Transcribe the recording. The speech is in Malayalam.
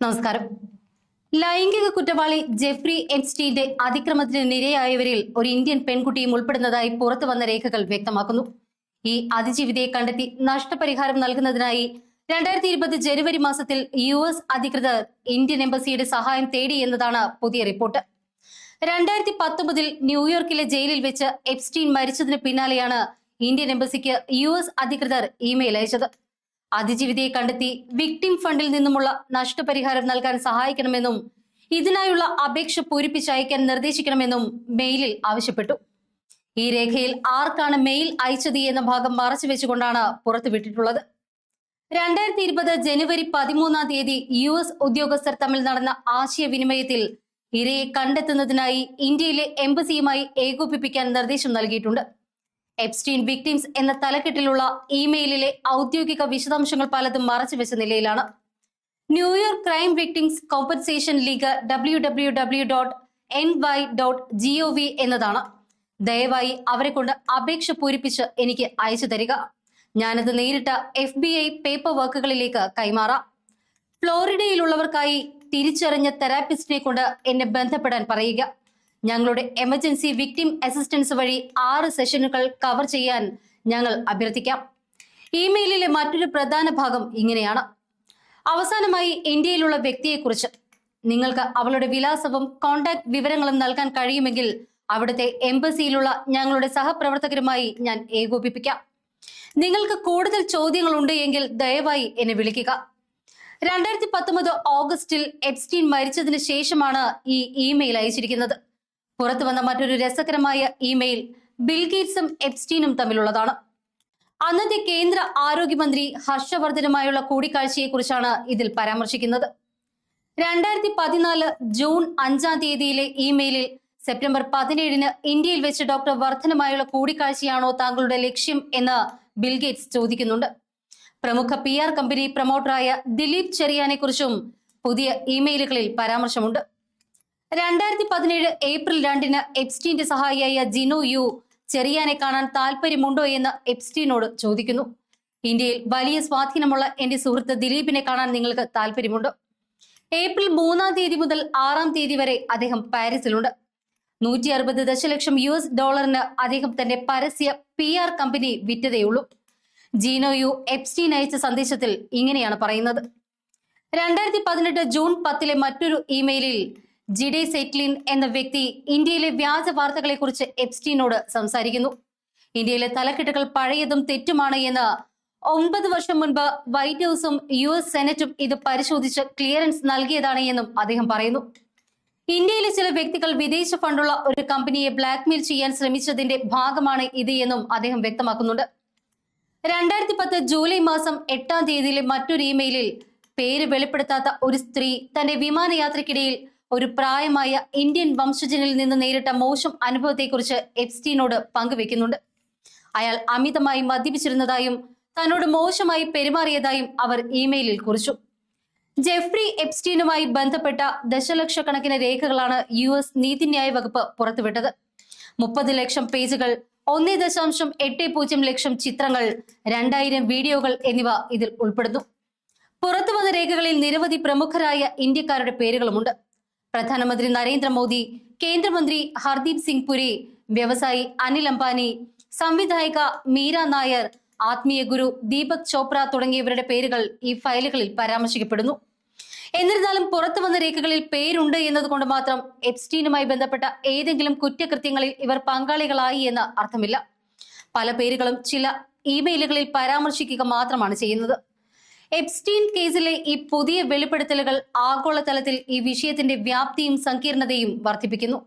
നമസ്കാരം. ലൈംഗിക കുറ്റവാളി ജെഫ്രി എപ്സ്റ്റീന്റെ അതിക്രമത്തിന് നിരയായവരിൽ ഒരു ഇന്ത്യൻ പെൺകുട്ടിയും ഉൾപ്പെടുന്നതായി പുറത്തു വന്ന രേഖകൾ വ്യക്തമാക്കുന്നു. ഈ അതിജീവിതയെ കണ്ടെത്തി നഷ്ടപരിഹാരം നൽകുന്നതിനായി 2020 ജനുവരി മാസത്തിൽ US അധികൃതർ ഇന്ത്യൻ എംബസിയുടെ സഹായം തേടി എന്നതാണ് പുതിയ റിപ്പോർട്ട്. 2019 ന്യൂയോർക്കിലെ ജയിലിൽ വെച്ച് എപ്സ്റ്റീൻ മരിച്ചതിന് പിന്നാലെയാണ് ഇന്ത്യൻ എംബസിക്ക് US അധികൃതർ ഇമെയിൽ അയച്ചത്. അതിജീവിതയെ കണ്ടെത്തി വിക്ടിം ഫണ്ടിൽ നിന്നുമുള്ള നഷ്ടപരിഹാരം നൽകാൻ സഹായിക്കണമെന്നും ഇതിനായുള്ള അപേക്ഷ പൂരിപ്പിച്ചയക്കാൻ നിർദ്ദേശിക്കണമെന്നും മെയിലിൽ ആവശ്യപ്പെട്ടു. ഈ രേഖയിൽ ആർക്കാണ് മെയിൽ അയച്ചത് എന്ന ഭാഗം മറച്ചുവെച്ചുകൊണ്ടാണ് പുറത്തുവിട്ടിട്ടുള്ളത്. 2020 ജനുവരി 13 US ഉദ്യോഗസ്ഥർ തമ്മിൽ നടന്ന ആശയവിനിമയത്തിൽ ഇരയെ കണ്ടെത്തുന്നതിനായി ഇന്ത്യയിലെ എംബസിയുമായി ഏകോപിപ്പിക്കാൻ നിർദ്ദേശം നൽകിയിട്ടുണ്ട്. എപ്സ്റ്റീൻ വിക്ടിംസ് എന്ന തലക്കെട്ടിലുള്ള ഇമെയിലിലെ ഔദ്യോഗിക വിശദാംശങ്ങൾ പലതും മറച്ചുവെച്ച നിലയിലാണ്. New York crime victims compensation league www.ny.gov എന്നതാണ്. ദയവായി അവരെ കൊണ്ട് അപേക്ഷ പൂരിപ്പിച്ച് എനിക്ക് അയച്ചു തരിക. ഞാനത് നേരിട്ട് FBI പേപ്പർ വർക്കുകളിലേക്ക് കൈമാറാം. ഫ്ലോറിഡയിലുള്ളവർക്കായി തിരിച്ചറിഞ്ഞ തെറാപ്പിസ്റ്റിനെ കൊണ്ട് എന്നെ ബന്ധപ്പെടാൻ പറയുക. ഞങ്ങളുടെ എമർജൻസി വിക്ടിം അസിസ്റ്റൻസ് വഴി 6 സെഷനുകൾ കവർ ചെയ്യാൻ ഞങ്ങൾ അഭ്യർത്ഥിക്കാം. ഇമെയിലിലെ മറ്റൊരു പ്രധാന ഭാഗം ഇങ്ങനെയാണ്. അവസാനമായി ഇന്ത്യയിലുള്ള വ്യക്തിയെക്കുറിച്ച് നിങ്ങൾക്ക് അവളുടെ വിലാസവും കോണ്ടാക്ട് വിവരങ്ങളും നൽകാൻ കഴിയുമെങ്കിൽ അവിടുത്തെ എംബസിയിലുള്ള ഞങ്ങളുടെ സഹപ്രവർത്തകരുമായി ഞാൻ ഏകോപിപ്പിക്കാം. നിങ്ങൾക്ക് കൂടുതൽ ചോദ്യങ്ങളുണ്ട് എങ്കിൽ ദയവായി എന്നെ വിളിക്കുക. 2019 ഓഗസ്റ്റിൽ എപ്സ്റ്റീൻ മരിച്ചതിന് ശേഷമാണ് ഈ ഇമെയിൽ അയച്ചിരിക്കുന്നത്. പുറത്തു വന്ന മറ്റൊരു രസകരമായ ഇമെയിൽ ബിൽഗേറ്റ്സും എപ്സ്റ്റീനും തമ്മിലുള്ളതാണ്. അന്നത്തെ കേന്ദ്ര ആരോഗ്യമന്ത്രി ഹർഷവർദ്ധനുമായുള്ള കൂടിക്കാഴ്ചയെക്കുറിച്ചാണ് ഇതിൽ പരാമർശിക്കുന്നത്. 2014 ജൂൺ 5 ഇമെയിലിൽ സെപ്റ്റംബർ 17 ഇന്ത്യയിൽ വെച്ച് ഡോക്ടർ വർദ്ധനുമായുള്ള കൂടിക്കാഴ്ചയാണോ താങ്കളുടെ ലക്ഷ്യം എന്ന് ബിൽഗേറ്റ്സ് ചോദിക്കുന്നുണ്ട്. പ്രമുഖ PR കമ്പനി പ്രൊമോട്ടറായ ദിലീപ് ചെറിയാനെ കുറിച്ചും പുതിയ ഇമെയിലുകളിൽ പരാമർശമുണ്ട്. 2017 ഏപ്രിൽ 2 എപ്സ്റ്റീന്റെ സഹായിയായ ജിനോ യു ചെറിയാനെ കാണാൻ താല്പര്യമുണ്ടോ എന്ന് എപ്സ്റ്റീനോട് ചോദിക്കുന്നു. ഇന്ത്യയിൽ വലിയ സ്വാധീനമുള്ള എന്റെ സുഹൃത്ത് ദിലീപിനെ കാണാൻ നിങ്ങൾക്ക് താല്പര്യമുണ്ടോ? ഏപ്രിൽ 3 മുതൽ 6 വരെ അദ്ദേഹം പാരീസിലുണ്ട്. 160 ദശലക്ഷം $US അദ്ദേഹം തന്റെ പരസ്യ PR കമ്പനി വിറ്റതേയുള്ളൂ. ജിനോ യു എപ്സ്റ്റീൻ അയച്ച സന്ദേശത്തിൽ ഇങ്ങനെയാണ് പറയുന്നത്. 2018 ജൂൺ 10 മറ്റൊരു ഇമെയിലിൽ ജിഡെ സെറ്റ്ലിൻ എന്ന വ്യക്തി ഇന്ത്യയിലെ വ്യാജ വാർത്തകളെ കുറിച്ച് എപ്സ്റ്റീനോട് സംസാരിക്കുന്നു. ഇന്ത്യയിലെ തലക്കെട്ടുകൾ പഴയതും തെറ്റുമാണ് എന്ന് 9 വർഷം മുൻപ് വൈറ്റ് ഹൌസും US സെനറ്റും ഇത് പരിശോധിച്ച് ക്ലിയറൻസ് നൽകിയതാണ് എന്നും അദ്ദേഹം പറയുന്നു. ഇന്ത്യയിലെ ചില വ്യക്തികൾ വിദേശ ഫണ്ടുള്ള ഒരു കമ്പനിയെ ബ്ലാക്ക്മെയിൽ ചെയ്യാൻ ശ്രമിച്ചതിന്റെ ഭാഗമാണ് ഇത് എന്നും അദ്ദേഹം വ്യക്തമാക്കുന്നുണ്ട്. 2010 ജൂലൈ മാസം 8 മറ്റൊരു ഇമെയിലിൽ പേര് വെളിപ്പെടുത്താത്ത ഒരു സ്ത്രീ തന്റെ വിമാനയാത്രയ്ക്കിടയിൽ ഒരു പ്രായമായ ഇന്ത്യൻ വംശജനിൽ നിന്ന് നേരിട്ട മോശം അനുഭവത്തെക്കുറിച്ച് എപ്സ്റ്റീനോട് പങ്കുവെക്കുന്നുണ്ട്. അയാൾ അമിതമായി മദ്യപിച്ചിരുന്നതായും തന്നോട് മോശമായി പെരുമാറിയതായും അവർ ഇമെയിലിൽ കുറിച്ചു. ജെഫ്രി എപ്സ്റ്റീനുമായി ബന്ധപ്പെട്ട ദശലക്ഷക്കണക്കിന് രേഖകളാണ് US നീതിന്യായ വകുപ്പ് പുറത്തുവിട്ടത്. 30 ലക്ഷം പേജുകൾ, 1.80 ലക്ഷം ചിത്രങ്ങൾ, 2000 വീഡിയോകൾ എന്നിവ ഇതിൽ ഉൾപ്പെടുന്നു. പുറത്തുവന്ന രേഖകളിൽ നിരവധി പ്രമുഖരായ ഇന്ത്യക്കാരുടെ പേരുകളുമുണ്ട്. പ്രധാനമന്ത്രി നരേന്ദ്രമോദി, കേന്ദ്രമന്ത്രി ഹർദീപ് സിംഗ് പുരി, വ്യവസായി അനിൽ അംബാനി, സംവിധായിക മീര നായർ, ആത്മീയ ഗുരു ദീപക് ചോപ്ര തുടങ്ങിയവരുടെ പേരുകൾ ഈ ഫയലുകളിൽ പരാമർശിക്കപ്പെടുന്നു. എന്നിരുന്നാലും പുറത്തുവന്ന രേഖകളിൽ പേരുണ്ട് എന്നതുകൊണ്ട് മാത്രം എപ്സ്റ്റീനുമായി ബന്ധപ്പെട്ട ഏതെങ്കിലും കുറ്റകൃത്യങ്ങളിൽ ഇവർ പങ്കാളികളായി എന്ന് അർത്ഥമില്ല. പല പേരുകളും ചില ഇമെയിലുകളിൽ പരാമർശിക്കുക മാത്രമാണ് ചെയ്യുന്നത്. എപ്സ്റ്റീൻ കേസിലെ ഈ പുതിയ വെളിപ്പെടുത്തലുകൾ ആഗോളതലത്തിൽ ഈ വിഷയത്തിന്റെ വ്യാപ്തിയും സങ്കീർണതയും വർദ്ധിപ്പിക്കുന്നു.